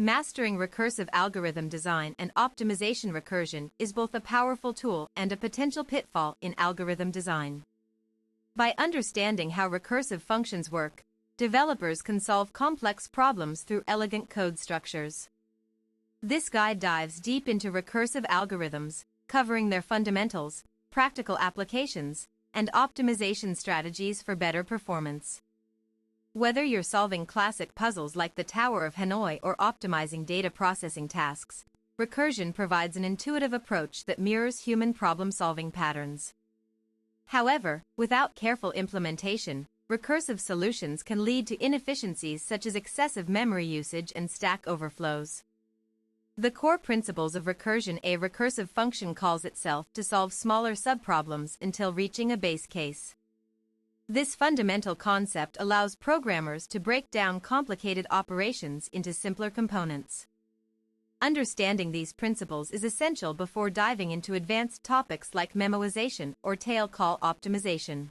Mastering recursive algorithm design and optimization. Recursion is both a powerful tool and a potential pitfall in algorithm design. By understanding how recursive functions work, developers can solve complex problems through elegant code structures. This guide dives deep into recursive algorithms, covering their fundamentals, practical applications, and optimization strategies for better performance. Whether you're solving classic puzzles like the Tower of Hanoi or optimizing data processing tasks, Recursion provides an intuitive approach that mirrors human problem-solving patterns. However, without careful implementation, recursive solutions can lead to inefficiencies such as excessive memory usage and stack overflows. The core principles of recursion: a recursive function calls itself to solve smaller subproblems until reaching a base case. This fundamental concept allows programmers to break down complicated operations into simpler components. Understanding these principles is essential before diving into advanced topics like memoization or tail call optimization.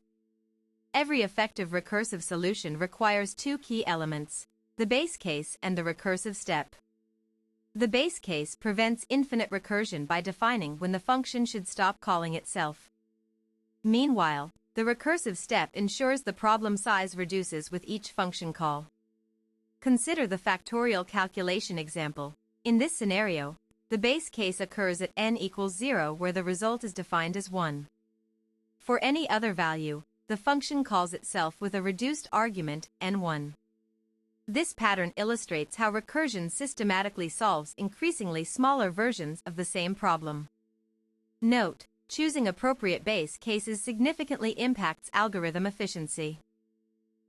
Every effective recursive solution requires two key elements: the base case and the recursive step. The base case prevents infinite recursion by defining when the function should stop calling itself. Meanwhile, the recursive step ensures the problem size reduces with each function call. Consider the factorial calculation example. In this scenario, the base case occurs at n equals 0 where the result is defined as 1. For any other value, the function calls itself with a reduced argument, n1. This pattern illustrates how recursion systematically solves increasingly smaller versions of the same problem. Note: choosing appropriate base cases significantly impacts algorithm efficiency.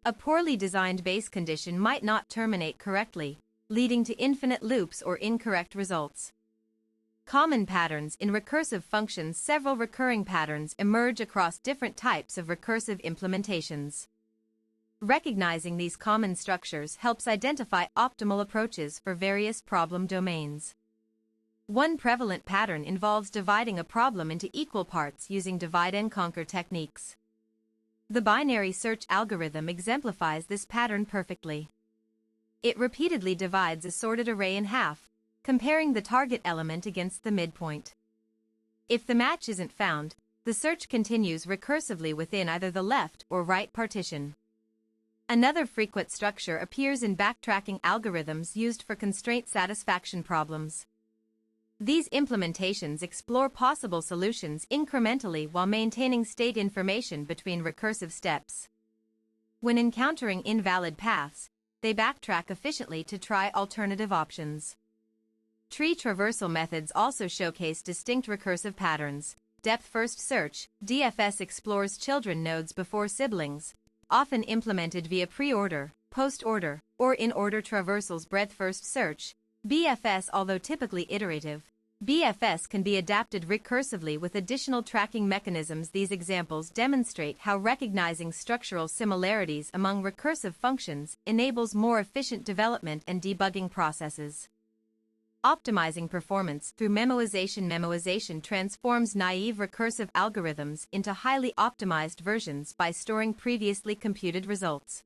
A poorly designed base condition might not terminate correctly, leading to infinite loops or incorrect results. Common patterns in recursive functions: several recurring patterns emerge across different types of recursive implementations. Recognizing these common structures helps identify optimal approaches for various problem domains. One prevalent pattern involves dividing a problem into equal parts using divide-and-conquer techniques. The binary search algorithm exemplifies this pattern perfectly. It repeatedly divides a sorted array in half, comparing the target element against the midpoint. If the match isn't found, the search continues recursively within either the left or right partition. Another frequent structure appears in backtracking algorithms used for constraint satisfaction problems. These implementations explore possible solutions incrementally while maintaining state information between recursive steps. When encountering invalid paths, they backtrack efficiently to try alternative options. Tree traversal methods also showcase distinct recursive patterns. Depth-first search, DFS, explores children nodes before siblings, often implemented via pre-order, post-order, or in-order traversals. Breadth-first search, BFS, although typically iterative, BFS can be adapted recursively with additional tracking mechanisms. These examples demonstrate how recognizing structural similarities among recursive functions enables more efficient development and debugging processes. Optimizing performance through memoization. Memoization transforms naive recursive algorithms into highly optimized versions by storing previously computed results.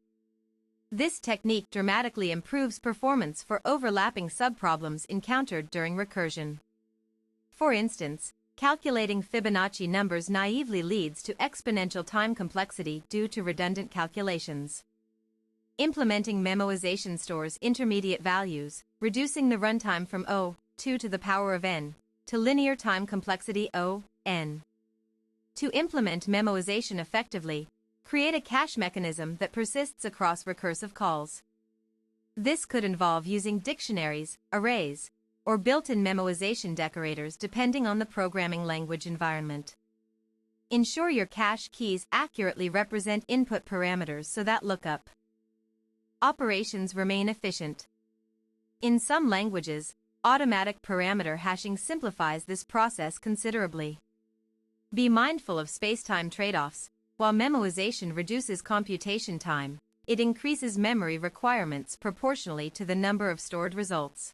This technique dramatically improves performance for overlapping subproblems encountered during recursion. For instance, calculating Fibonacci numbers naively leads to exponential time complexity due to redundant calculations. Implementing memoization stores intermediate values, reducing the runtime from O(2 to the power of n to linear time complexity O(n). To implement memoization effectively, create a cache mechanism that persists across recursive calls. This could involve using dictionaries, arrays, or built-in memoization decorators depending on the programming language environment. Ensure your cache keys accurately represent input parameters so that lookup operations remain efficient. In some languages, automatic parameter hashing simplifies this process considerably. Be mindful of space-time trade-offs. While memoization reduces computation time, it increases memory requirements proportionally to the number of stored results.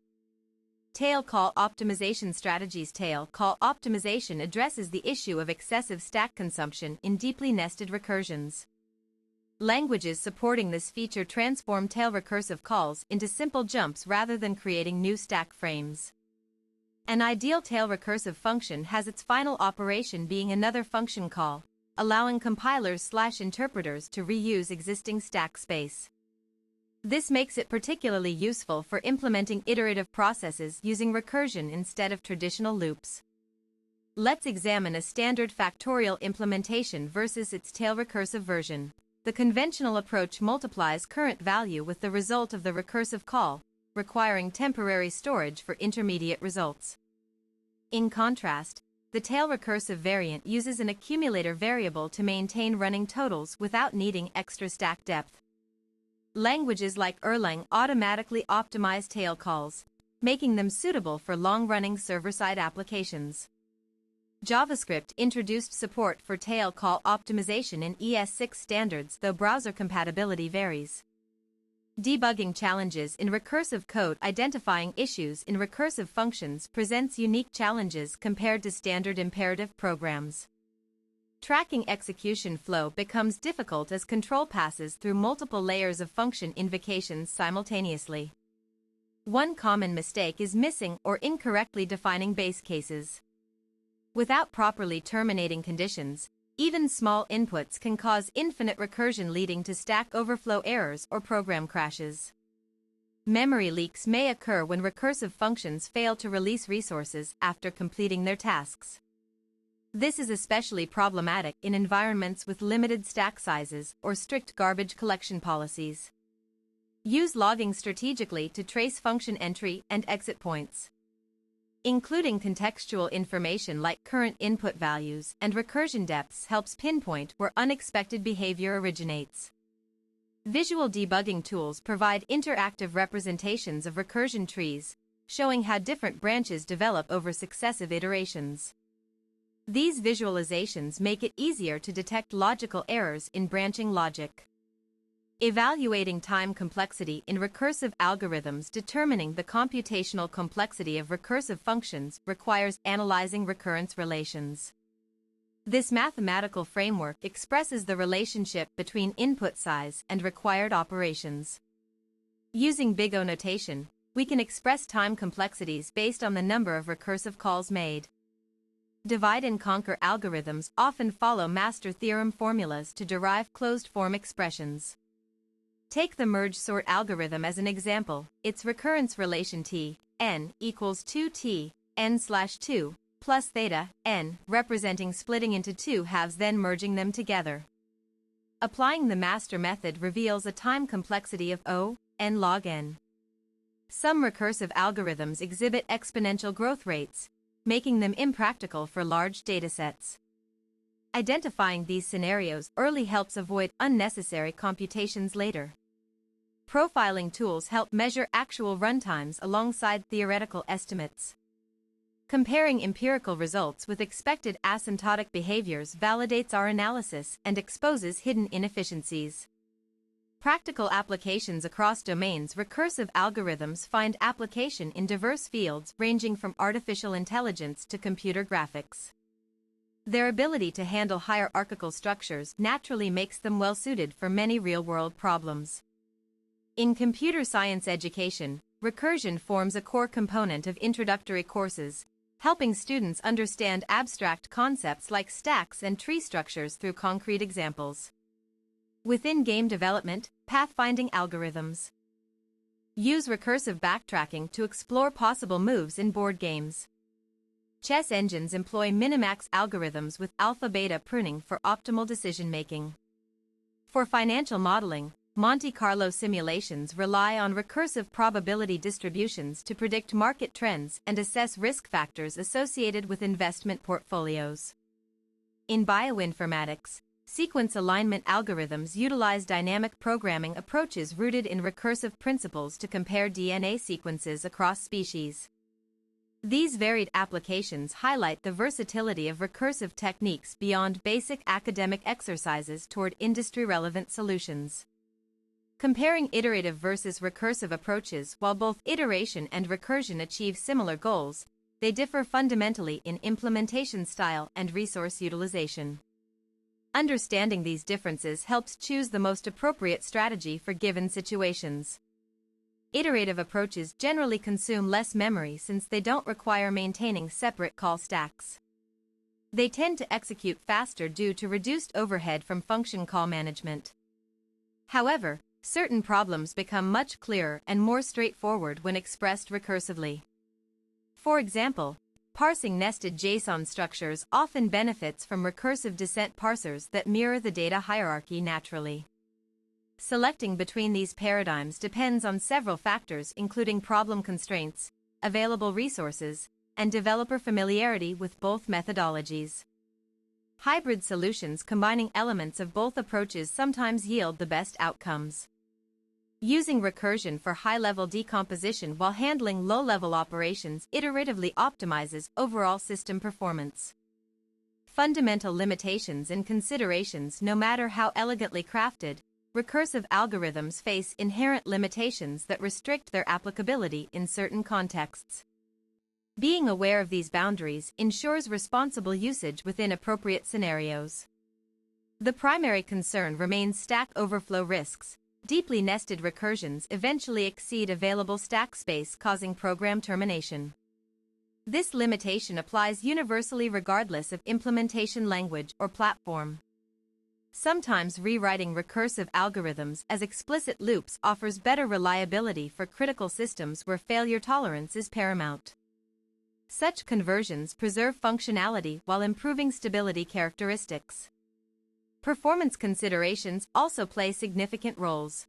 Tail call optimization strategies. Tail call optimization addresses the issue of excessive stack consumption in deeply nested recursions. Languages supporting this feature transform tail recursive calls into simple jumps rather than creating new stack frames. An ideal tail recursive function has its final operation being another function call, allowing compilers/interpreters to reuse existing stack space. This makes it particularly useful for implementing iterative processes using recursion instead of traditional loops. Let's examine a standard factorial implementation versus its tail recursive version. The conventional approach multiplies current value with the result of the recursive call, requiring temporary storage for intermediate results. In contrast, the tail recursive variant uses an accumulator variable to maintain running totals without needing extra stack depth. Languages like Erlang automatically optimize tail calls, making them suitable for long-running server-side applications. JavaScript introduced support for tail call optimization in ES6 standards, though browser compatibility varies. Debugging challenges in recursive code. Identifying issues in recursive functions presents unique challenges compared to standard imperative programs. Tracking execution flow becomes difficult as control passes through multiple layers of function invocations simultaneously. One common mistake is missing or incorrectly defining base cases. Without properly terminating conditions, even small inputs can cause infinite recursion, leading to stack overflow errors or program crashes. Memory leaks may occur when recursive functions fail to release resources after completing their tasks. This is especially problematic in environments with limited stack sizes or strict garbage collection policies. Use logging strategically to trace function entry and exit points. Including contextual information like current input values and recursion depths helps pinpoint where unexpected behavior originates. Visual debugging tools provide interactive representations of recursion trees, showing how different branches develop over successive iterations. These visualizations make it easier to detect logical errors in branching logic. Evaluating time complexity in recursive algorithms. Determining the computational complexity of recursive functions requires analyzing recurrence relations. This mathematical framework expresses the relationship between input size and required operations. Using big O notation, we can express time complexities based on the number of recursive calls made. Divide and conquer algorithms often follow master theorem formulas to derive closed-form expressions. Take the merge-sort algorithm as an example. Its recurrence relation t, n, equals 2t, n/2, plus theta, n, representing splitting into 2 halves then merging them together. Applying the master method reveals a time complexity of O, n log n. Some recursive algorithms exhibit exponential growth rates, making them impractical for large datasets. Identifying these scenarios early helps avoid unnecessary computations later. Profiling tools help measure actual runtimes alongside theoretical estimates. Comparing empirical results with expected asymptotic behaviors validates our analysis and exposes hidden inefficiencies. Practical applications across domains. Recursive algorithms find application in diverse fields ranging from artificial intelligence to computer graphics. Their ability to handle hierarchical structures naturally makes them well-suited for many real-world problems. In computer science education, recursion forms a core component of introductory courses, helping students understand abstract concepts like stacks and tree structures through concrete examples. Within game development, pathfinding algorithms. Use recursive backtracking to explore possible moves in board games. Chess engines employ minimax algorithms with alpha-beta pruning for optimal decision-making. For financial modeling, Monte Carlo simulations rely on recursive probability distributions to predict market trends and assess risk factors associated with investment portfolios. In bioinformatics, sequence alignment algorithms utilize dynamic programming approaches rooted in recursive principles to compare DNA sequences across species. These varied applications highlight the versatility of recursive techniques beyond basic academic exercises toward industry-relevant solutions. Comparing iterative versus recursive approaches. While both iteration and recursion achieve similar goals, they differ fundamentally in implementation style and resource utilization. Understanding these differences helps choose the most appropriate strategy for given situations. Iterative approaches generally consume less memory since they don't require maintaining separate call stacks. They tend to execute faster due to reduced overhead from function call management. However, certain problems become much clearer and more straightforward when expressed recursively. For example, parsing nested JSON structures often benefits from recursive descent parsers that mirror the data hierarchy naturally. Selecting between these paradigms depends on several factors including problem constraints, available resources, and developer familiarity with both methodologies. Hybrid solutions combining elements of both approaches sometimes yield the best outcomes. Using recursion for high-level decomposition while handling low-level operations iteratively optimizes overall system performance. Fundamental limitations and considerations. No matter how elegantly crafted, recursive algorithms face inherent limitations that restrict their applicability in certain contexts. Being aware of these boundaries ensures responsible usage within appropriate scenarios. The primary concern remains stack overflow risks. Deeply nested recursions eventually exceed available stack space, causing program termination. This limitation applies universally regardless of implementation language or platform. Sometimes rewriting recursive algorithms as explicit loops offers better reliability for critical systems where failure tolerance is paramount. Such conversions preserve functionality while improving stability characteristics. Performance considerations also play significant roles.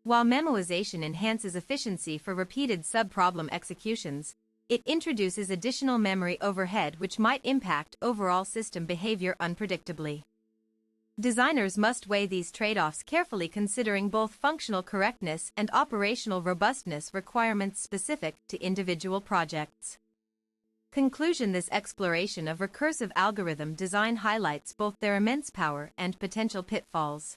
While memoization enhances efficiency for repeated sub-problem executions, it introduces additional memory overhead which might impact overall system behavior unpredictably. Designers must weigh these trade-offs carefully, considering both functional correctness and operational robustness requirements specific to individual projects. Conclusion: this exploration of recursive algorithm design highlights both their immense power and potential pitfalls.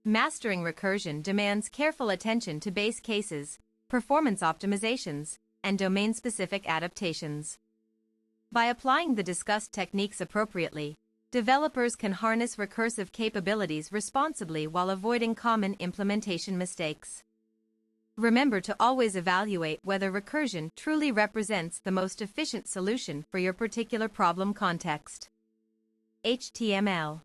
Mastering recursion demands careful attention to base cases, performance optimizations, and domain-specific adaptations. By applying the discussed techniques appropriately, developers can harness recursive capabilities responsibly while avoiding common implementation mistakes. Remember to always evaluate whether recursion truly represents the most efficient solution for your particular problem context. HTML